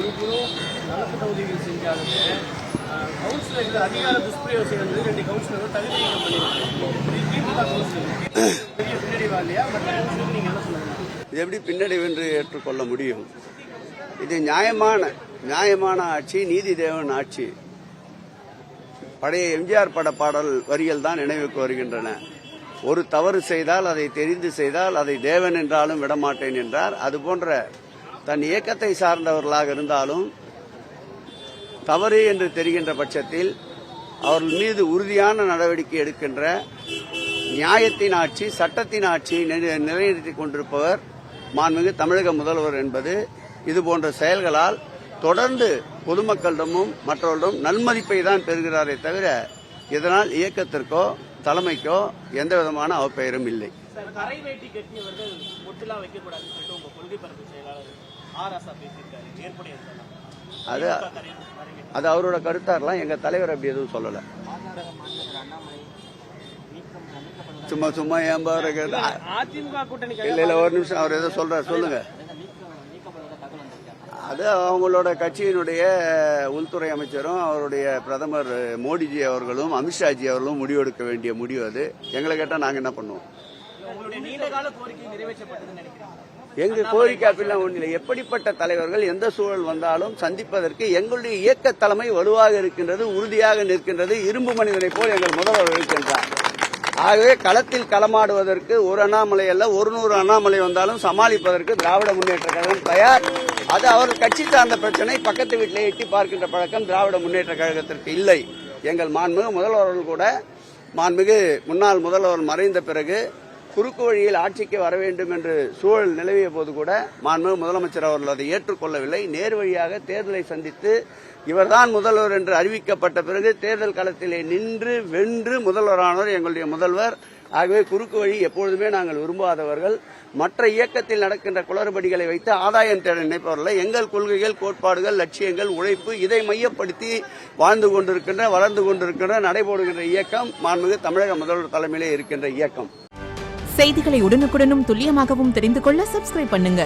ஒவ்வொருவரும் நலத்திட்ட உதவிகள் செஞ்சாலுமே கவுன்சிலர்கள் அதிகார துஷ்பிரயோகம் ரெண்டு கவுன்சிலர்கள் தகுதி நீக்கம் பண்ணியிருக்காங்க. பெரிய பின்னடைவா இல்லையா? மற்ற கவுன்சிலருக்கு நீங்க என்ன சொல்லுங்க? இது எப்படி பின்னடைவு என்று ஏற்றுக்கொள்ள முடியும்? இது நியாயமான ஆட்சி, நீதி தேவன் ஆட்சி. பழைய எம்ஜிஆர் பட பாடல் வரிகள் தான் நினைவுக்கு வருகின்றன. ஒரு தவறு செய்தால் அதை தெரிந்து செய்தால் அதை தேவன் என்றாலும் விடமாட்டேன் என்றார். அதுபோன்ற தன் இயக்கத்தை சார்ந்தவர்களாக இருந்தாலும் தவறு என்று தெரிகின்ற பட்சத்தில் அவர்கள் மீது உறுதியான நடவடிக்கை எடுக்கின்ற நியாயத்தின் ஆட்சி, சட்டத்தின் ஆட்சியை நிலைநிறுத்திக் கொண்டிருப்பவர் மாண்புமிகு தமிழக முதல்வர் என்பது இதுபோன்ற செயல்களால் தொடர்ந்து பொதுமக்களிடமும் மற்றவர்களிடம் நன்மதிப்பை தான் பெறுகிறாரே தவிர இதனால் இயக்கத்திற்கோ தலைமைக்கோ எந்த விதமான அவப்பெயரும் இல்லை. அது அவரோட கருத்தாரெல்லாம் எங்க தலைவர் அப்படி எதுவும் சொல்லல. சும்மா ஏம்பாரு இல்ல ஒரு நிமிஷம் அவர் ஏதோ சொல்றாரு, சொல்லுங்க. அது அவங்களோட கட்சியினுடைய உள்துறை அமைச்சரும் அவருடைய பிரதமர் மோடிஜி அவர்களும் அமித்ஷாஜி அவர்களும் முடிவெடுக்க வேண்டிய முடிவு அது. எங்களை கேட்டா நாங்க என்ன பண்ணுவோம்? எங்க கோரிக்கை அப்படிலாம் ஒன்றும் இல்லை. எப்படிப்பட்ட தலைவர்கள் எந்த சூழல் வந்தாலும் சந்திப்பதற்கு எங்களுடைய இயக்க தலைமை வலுவாக இருக்கின்றது, உறுதியாக நிற்கின்றது. இரும்பு மனிதனை போல் எங்கள் முதல்வர் இருக்கின்றார். ஆகவே களத்தில் களமாடுவதற்கு ஒரு அண்ணாமலை அல்ல 100 அண்ணாமலை வந்தாலும் சமாளிப்பதற்கு திராவிட முன்னேற்ற கழகம் தயார். அது அவர் கட்சி சார்ந்த பிரச்சனை. பக்கத்து வீட்டிலே எட்டி பார்க்கின்ற பழக்கம் திராவிட முன்னேற்ற கழகத்திற்கு இல்லை. எங்கள் மாண்புமிகு முதல்வர்கள் கூட மாண்புமிகு முன்னாள் முதல்வர் மறைந்த பிறகு குறுக்கு வழியில் ஆட்சிக்கு வர வேண்டும் என்று சூழல் நிலவிய போது கூட மாண்புமிகு முதலமைச்சர் அவர்கள் அதை ஏற்றுக்கொள்ளவில்லை. நேர் வழியாக தேர்தலை சந்தித்து இவர்தான் முதல்வர் என்று அறிவிக்கப்பட்ட பிறகு தேர்தல் களத்திலே நின்று வென்று முதல்வரானவர் எங்களுடைய முதல்வர். ஆகவே குறுக்கு வழி எப்பொழுதுமே நாங்கள் விரும்பாதவர்கள். மற்ற இயக்கத்தில் நடக்கின்ற குளறுபடிகளை வைத்து ஆதாயம் தேட நினைப்பவர்கள். எங்கள் கொள்கைகள், கோட்பாடுகள், லட்சியங்கள், உழைப்பு இதை மையப்படுத்தி வாழ்ந்து கொண்டிருக்கின்ற, வளர்ந்து கொண்டிருக்கின்ற, நடைபோடுகின்ற இயக்கம் மாண்புமிகு தமிழக முதல்வர் தலைமையிலே இருக்கின்ற இயக்கம். செய்திகளை உடனுக்குடனும் துல்லியமாகவும் தெரிந்து கொள்ள சப்ஸ்கிரைப் பண்ணுங்க.